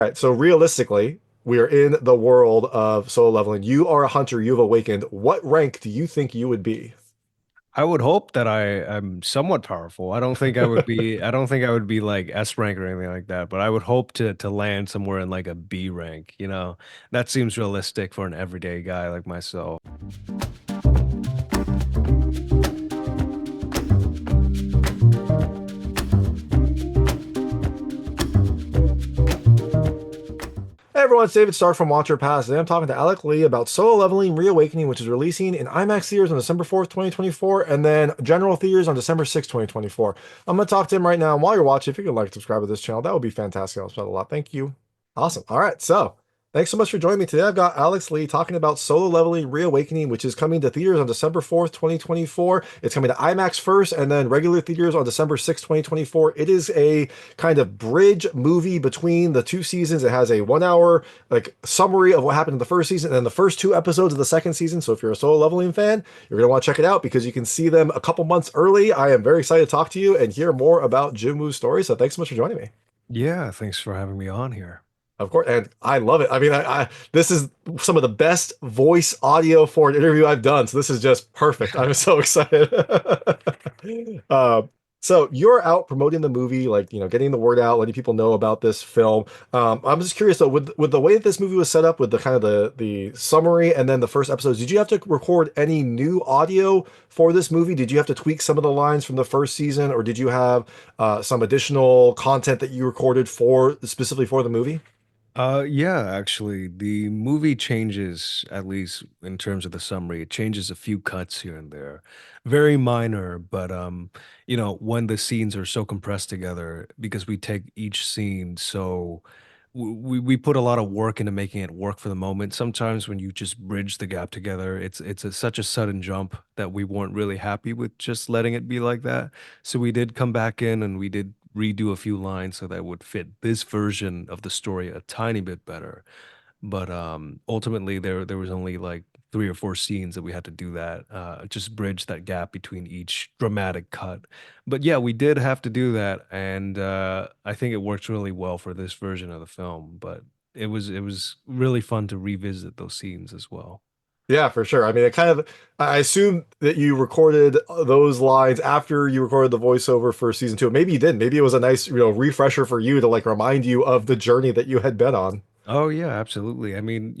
Right, so realistically, we are in the world of solo leveling. You are a hunter, you've awakened. What rank do you think you would be? I would hope that I'm somewhat powerful. I don't think I would be like S rank or anything like that, but I would hope to land somewhere in like a B rank, you know. That seems realistic for an everyday guy like myself. Hey everyone, it's David Stark from Watcher Pass. Today I'm talking to Alec Lee about Solo Leveling ReAwakening, which is releasing in IMAX theaters on December 4th, 2024, and then general theaters on December 6th, 2024. I'm going to talk to him right now. And while you're watching, if you could like, subscribe to this channel, that would be fantastic. I'll spend a lot. Thank you. Awesome. All right. So thanks so much for joining me today. I've got Alex Lee talking about Solo Leveling ReAwakening, which is coming to theaters on December 4th, 2024. It's coming to IMAX first and then regular theaters on December 6th, 2024. It is a kind of bridge movie between the two seasons. It has a 1 hour like summary of what happened in the first season and then the first two episodes of the second season. So if you're a Solo Leveling fan, you're going to want to check it out because you can see them a couple months early. I am very excited to talk to you and hear more about Jinwoo's story. So thanks so much for joining me. Yeah, thanks for having me on here. Of course, and I love it. I mean, this is some of the best voice audio for an interview I've done. So this is just perfect. I'm so excited. uh, so you're out promoting the movie, like getting the word out, letting people know about this film. I'm just curious though, with the way that this movie was set up, with the kind of the summary and then the first episodes, did you have to record any new audio for this movie? Did you have to tweak some of the lines from the first season, or did you have some additional content that you recorded for specifically for the movie? Yeah, actually, the movie changes, at least in terms of the summary. It changes a few cuts here and there. Very minor, but when the scenes are so compressed together, because we take each scene so we put a lot of work into making it work for the moment. Sometimes when you just bridge the gap together, such a sudden jump that we weren't really happy with just letting it be like that. So we did come back in and we did redo a few lines so that would fit this version of the story a tiny bit better. But ultimately, there was only like three or four scenes that we had to do that, just bridge that gap between each dramatic cut. But yeah, we did have to do that, and I think it works really well for this version of the film. But it was really fun to revisit those scenes as well. Yeah, for sure. I mean, I assume that you recorded those lines after you recorded the voiceover for season two. Maybe you didn't. Maybe it was a nice, refresher for you to like remind you of the journey that you had been on. Oh yeah, absolutely. I mean,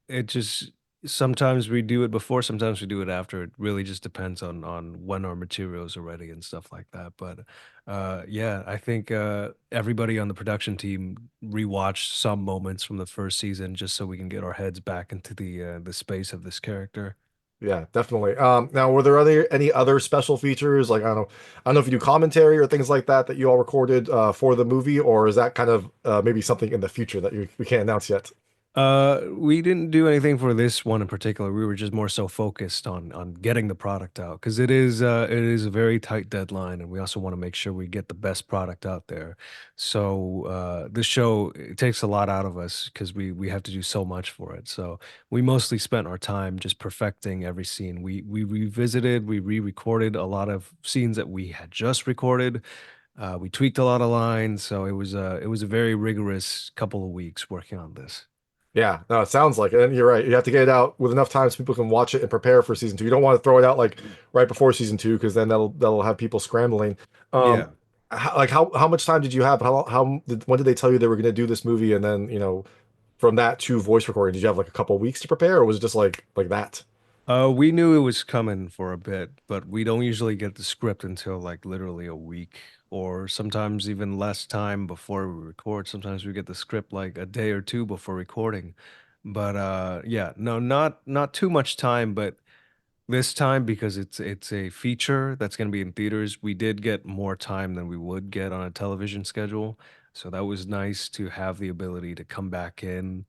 it just sometimes we do it before, sometimes we do it after. It really just depends on when our materials are ready and stuff like that. But yeah, I think everybody on the production team rewatched some moments from the first season just so we can get our heads back into the space of this character. Yeah, definitely. Now, were there any other special features? Like, I don't know if you do commentary or things like that that you all recorded for the movie, or is that kind of maybe something in the future that we can't announce yet? We didn't do anything for this one in particular. We were just more so focused on getting the product out because it is a very tight deadline, and we also want to make sure we get the best product out there. So this show it takes a lot out of us because we have to do so much for it. So we mostly spent our time just perfecting every scene. We revisited, we re-recorded a lot of scenes that we had just recorded. We tweaked a lot of lines, so it was a very rigorous couple of weeks working on this. Yeah, no, it sounds like it. And you're right. You have to get it out with enough time so people can watch it and prepare for season two. You don't want to throw it out like right before season two because then that'll have people scrambling. Um, Yeah. how much time did you have? When did they tell you they were going to do this movie? And then from that to voice recording, did you have like a couple weeks to prepare, or was it just like that? We knew it was coming for a bit, but we don't usually get the script until like literally a week or sometimes even less time before we record. Sometimes we get the script like a day or two before recording. But yeah, no, not too much time, but this time because it's a feature that's going to be in theaters, we did get more time than we would get on a television schedule. So that was nice to have the ability to come back in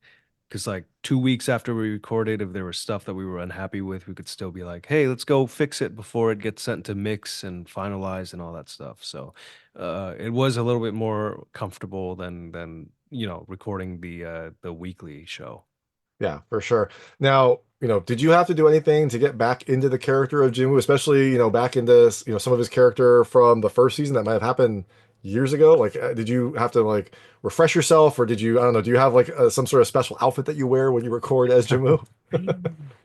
because like 2 weeks after we recorded, if there was stuff that we were unhappy with, we could still be like, hey, let's go fix it before it gets sent to mix and finalize and all that stuff. So it was a little bit more comfortable than recording the weekly show. Yeah, for sure. Now, did you have to do anything to get back into the character of Jinwoo, especially, back into, some of his character from the first season that might have happened years ago? Like, did you have to like refresh yourself, or did you, I don't know, do you have like some sort of special outfit that you wear when you record as Jinwoo?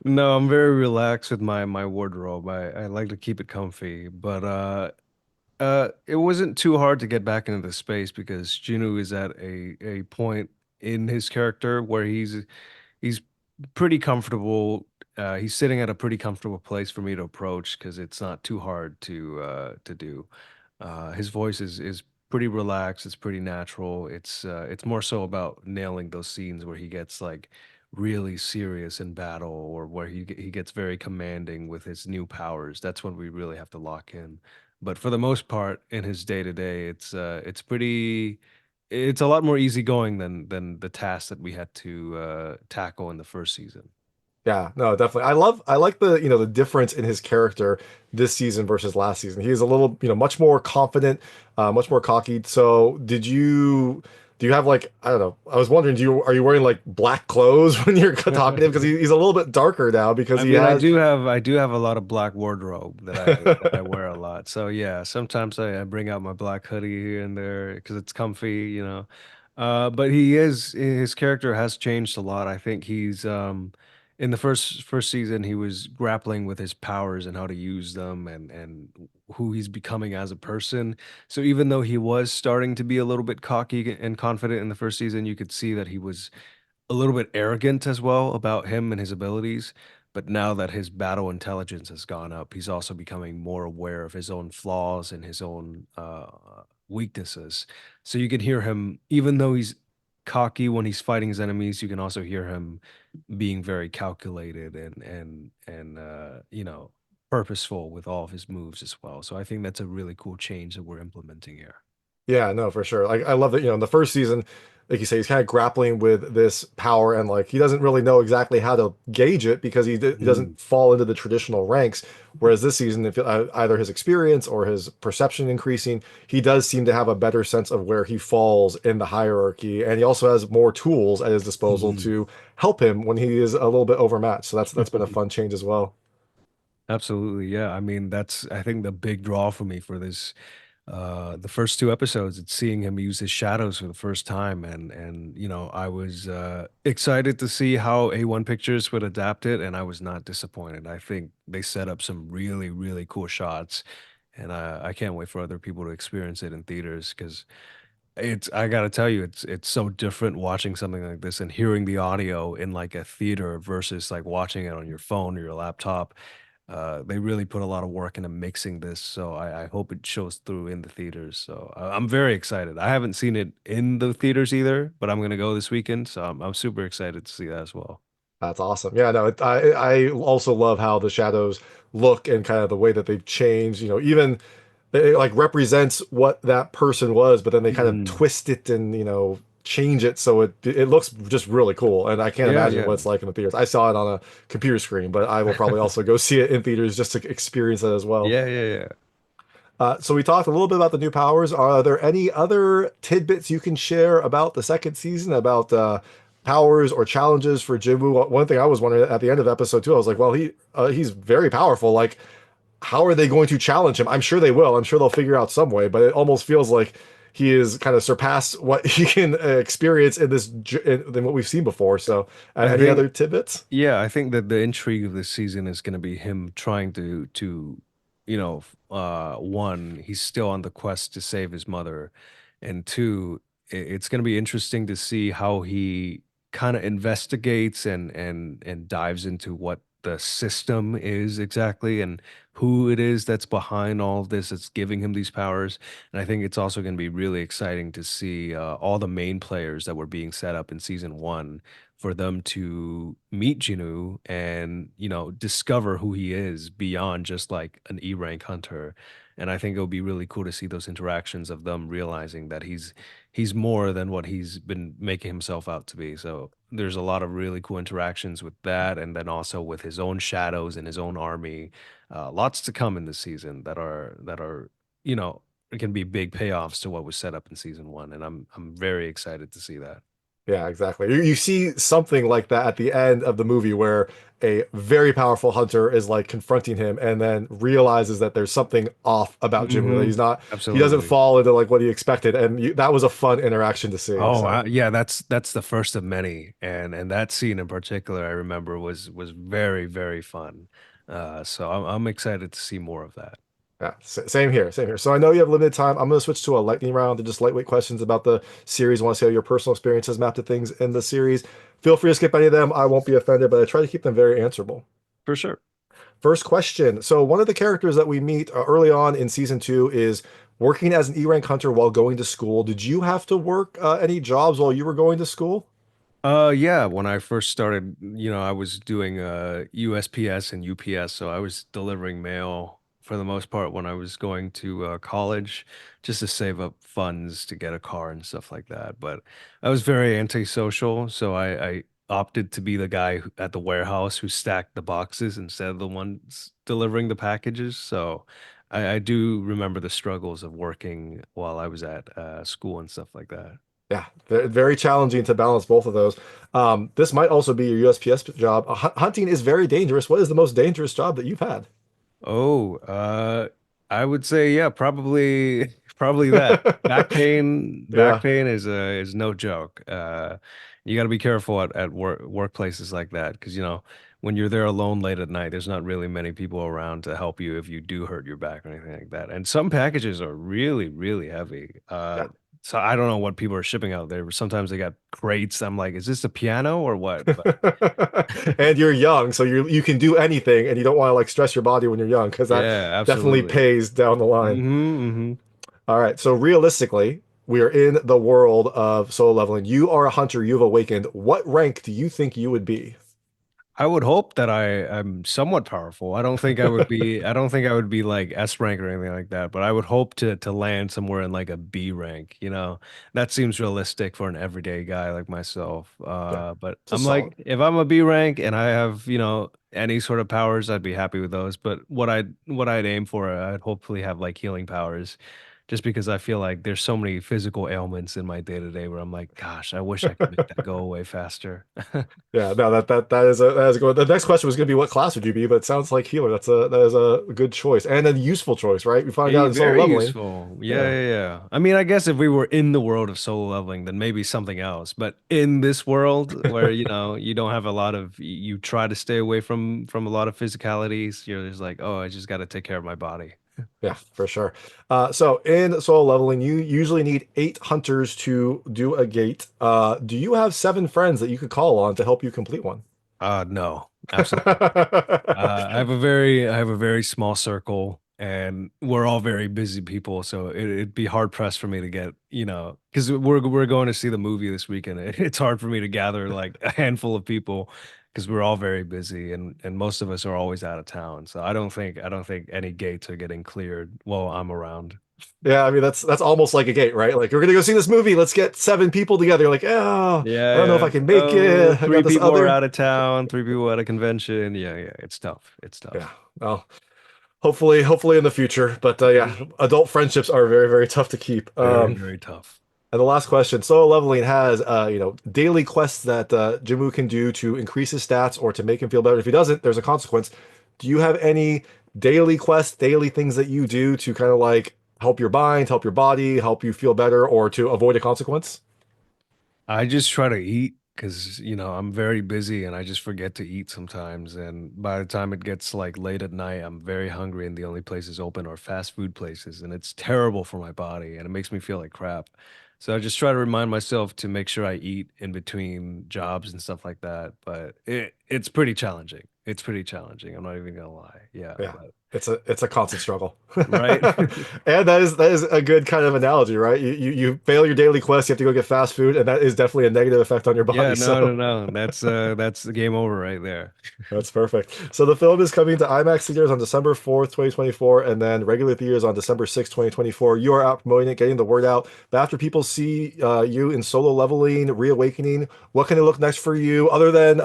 No, I'm very relaxed with my wardrobe. I like to keep it comfy, but it wasn't too hard to get back into the space because Jinu is at a point in his character where he's pretty comfortable. He's sitting at a pretty comfortable place for me to approach because it's not too hard to do. His voice is pretty relaxed. It's pretty natural. It's more so about nailing those scenes where he gets like really serious in battle or where he gets very commanding with his new powers. That's when we really have to lock in. But for the most part, in his day to day, it's pretty. It's a lot more easygoing than the tasks that we had to tackle in the first season. Yeah, no, definitely. I like the, the difference in his character this season versus last season. He is a little, much more confident, much more cocky. So, do you have like, I don't know. I was wondering, are you wearing like black clothes when you're talking to him? Because he's a little bit darker now because I he mean, has. I do have a lot of black wardrobe that I wear a lot. So yeah, sometimes I bring out my black hoodie here and there because it's comfy, you know. But his character has changed a lot. I think he's in the first season he was grappling with his powers and how to use them and who he's becoming as a person. So even though he was starting to be a little bit cocky and confident in the first season, you could see that he was a little bit arrogant as well about him and his abilities. But now that his battle intelligence has gone up, he's also becoming more aware of his own flaws and his own weaknesses. So you can hear him, even though he's cocky when he's fighting his enemies, you can also hear him being very calculated and purposeful with all of his moves as well. So I think that's a really cool change that we're implementing here. Yeah, no, for sure. Like I love that, in the first season, like you say, he's kind of grappling with this power and like he doesn't really know exactly how to gauge it because he Mm. doesn't fall into the traditional ranks. Whereas this season, if either his experience or his perception increasing, he does seem to have a better sense of where he falls in the hierarchy, and he also has more tools at his disposal Mhm. to help him when he is a little bit overmatched. So that's been a fun change as well. Absolutely, yeah. I mean, that's I think the big draw for me for this the first two episodes. It's seeing him use his shadows for the first time and I was excited to see how A1 Pictures would adapt it and I was not disappointed. I think they set up some really, really cool shots and I can't wait for other people to experience it in theaters because it's I gotta tell you, it's so different watching something like this and hearing the audio in like a theater versus like watching it on your phone or your laptop. They really put a lot of work into mixing this, so I hope it shows through in the theaters. So I'm very excited. I haven't seen it in the theaters either, but I'm gonna go this weekend, so I'm super excited to see that as well. That's awesome. Yeah, no, I also love how the shadows look and kind of the way that they've changed. Even it like represents what that person was, but then they kind of Mhm. twist it and change it so it looks just really cool. And I can't Yeah, imagine what yeah. it's like in the theaters. I saw it on a computer screen, but I will probably also go see it in theaters just to experience it as well. Yeah, yeah, yeah. So we talked a little bit about the new powers. Are there any other tidbits you can share about the second season, about powers or challenges for Jinwoo? One thing I was wondering at the end of episode 2, I was like, well, he's very powerful. Like, how are they going to challenge him? I'm sure they will. I'm sure they'll figure out some way, but it almost feels like he is kind of surpassed what he can experience in than what we've seen before. So, I any other think tidbits? Yeah, I think that the intrigue of this season is going to be him trying to one, he's still on the quest to save his mother, and two, it's going to be interesting to see how he kind of investigates and dives into what the system is exactly and who it is that's behind all of this that's giving him these powers. And I think it's also going to be really exciting to see all the main players that were being set up in season one for them to meet Jinu and, discover who he is beyond just like an E rank hunter. And I think it'll be really cool to see those interactions of them realizing that he's more than what he's been making himself out to be. So there's a lot of really cool interactions with that, and then also with his own shadows and his own army. Lots to come in this season that are you know can be big payoffs to what was set up in season one, and I'm very excited to see that. Yeah, exactly. You see something like that at the end of the movie where a very powerful hunter is like confronting him and then realizes that there's something off about Jinwoo, that Hmm. he doesn't Absolutely. fall into like what he expected. And that was a fun interaction to see. Oh, So yeah, that's the first of many, and that scene in particular, I remember was very very fun. So I'm excited to see more of that. yeah, same here, same here. So I know you have limited time. I'm going to switch to a lightning round and just lightweight questions about the series. I want to see how your personal experiences map to things in the series. Feel free to skip any of them. I won't be offended, but I try to keep them very answerable. For sure. First question. So one of the characters that we meet early on in season two is working as an E rank hunter while going to school. Did you have to work any jobs while you were going to school? Yeah, when I first started, I was doing USPS and UPS, so I was delivering mail for the most part when I was going to college just to save up funds to get a car and stuff like that. But I was very antisocial, so I opted to be the guy at the warehouse who stacked the boxes instead of the ones delivering the packages. So I do remember the struggles of working while I was at school and stuff like that. Yeah, very challenging to balance both of those. This might also be your USPS job. Hunting is very dangerous. What is the most dangerous job that you've had? Oh, I would say yeah, probably probably that. Back Yeah, pain is no joke. You got to be careful at workplaces like that because when you're there alone late at night, there's not really many people around to help you if you do hurt your back or anything like that. And some packages are really, really heavy. yeah. So I don't know what people are shipping out there. Sometimes they got crates. I'm like, is this a piano or what? But And you're young, so you can do anything, and you don't want to like stress your body when you're young because that yeah, definitely absolutely. pays down the line. Hmm. All right, so realistically, we are in the world of solo leveling. You are a hunter, you've awakened. What rank do you think you would be? I would hope that I'm somewhat powerful. I don't think I would be like S rank or anything like that, but I would hope to land somewhere in like a B rank, you know. That seems realistic for an everyday guy like myself. Yeah, But it's a I'm solid. like if I'm a B rank and I have, any sort of powers, I'd be happy with those. But what I'd aim for, I'd hopefully have like healing powers. Just because I feel like there's so many physical ailments in my day to day where I'm like, gosh, I wish I could make that go away faster. Yeah, no, that is a good. The next question was going to be what class would you be, but it sounds like healer. That is a good choice and a useful choice, right? We find out in solo Very leveling. useful. Yeah, Yeah, yeah, yeah. I mean, I guess if we were in the world of solo leveling, then maybe something else. But in this world where, you don't have a lot of, you try to stay away from a lot of physicalities, you're just like, oh, I just got to take care of my body. yeah, for sure. So in solo leveling, you usually need 8 hunters to do a gate. Do you have 7 friends that you could call on to help you complete one? No, absolutely. I have a very small circle, and we're all very busy people, so it'd be hard pressed for me to get, because we're going to see the movie this weekend. It's hard for me to gather like a handful of people because we're all very busy, and most of us are always out of town. So I don't think any gates are getting cleared while I'm around. Yeah, I mean that's almost like a gate, right? Like we're gonna go see this movie. Let's get 7 people together. You're like, oh, I don't know if Yeah, I can make oh, it. I got three this people are other. out of town, three people at a convention. Yeah, yeah, it's tough. It's Yeah. tough. Well, hopefully in the future. But yeah, Mhm. adult friendships are very tough to keep. Very, very tough. And the last question: solo leveling has daily quests that Jimmu can do to increase his stats or to make him feel better. If he doesn't, there's a consequence. Do you have any daily quests, daily things that you do to kind of like help your mind, help your body, help you feel better, or to avoid a consequence? I just try to eat because, I'm very busy and I just forget to eat sometimes. And by the time it gets like late at night, I'm very hungry and the only places open are fast food places. And it's terrible for my body and it makes me feel like crap. So I just try to remind myself to make sure I eat in between jobs and stuff like that. But it's pretty challenging. It's pretty challenging. I'm not even gonna lie. Yeah, Yeah, but it's a constant struggle. right. And that is a good kind of analogy, right? You fail your daily quest, you have to go get fast food, and that is definitely a negative effect on your body. Yeah, no, no, So no. That's the game over right there. that's perfect. So the film is coming to IMAX theaters on December 4th, 2024, and then regular theaters on December 6th, 2024. You are out promoting it, getting the word out. But after people see you in solo leveling, reawakening, what can they look next for you other than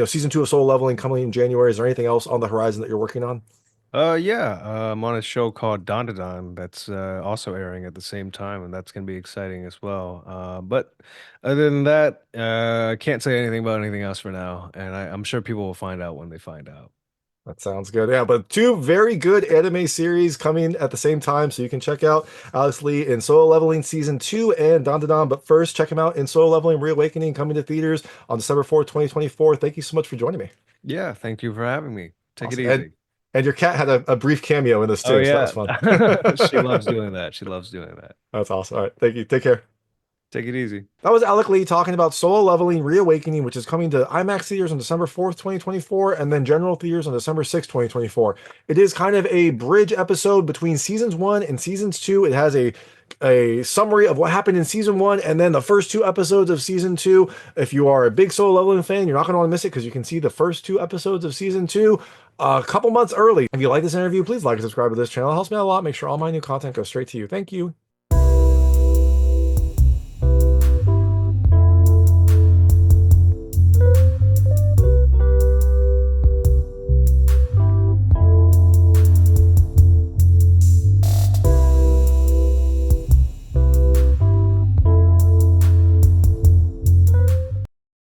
season 2 of solo leveling coming in January? Is there anything else on the horizon that you're working on? Yeah, I'm on a show called Don that's also airing at the same time, and that's gonna be exciting as well. But other than that, I can't say anything about anything else for now, and I'm sure people will find out when they find out. That sounds good. Yeah, but two very good anime series coming at the same time, so you can check out Alex Lee in Solo Leveling Season 2 and Dandadan. But first, check him out in Solo Leveling ReAwakening coming to theaters on December 4th, 2024. Thank you so much for joining me. Yeah, thank you for having me. Take it Awesome. easy. And your cat had a brief cameo in this Oh too, so that was yeah, fun. she loves doing that. She loves doing that. That's awesome. All right. Thank you. Take care. Take it easy. That was Alec Lee talking about Solo Leveling ReAwakening, which is coming to IMAX theaters on December 4th, 2024, and then general theaters on December 6th, 2024. It is kind of a bridge episode between seasons one and seasons two. It has a summary of what happened in season one and then the first two episodes of season two. If you are a big Solo Leveling fan, you're not going to want to miss it because you can see the first two episodes of season two a couple months early. If you like this interview, please like and subscribe to this channel. It helps me out a lot. Make sure all my new content goes straight to you. Thank you.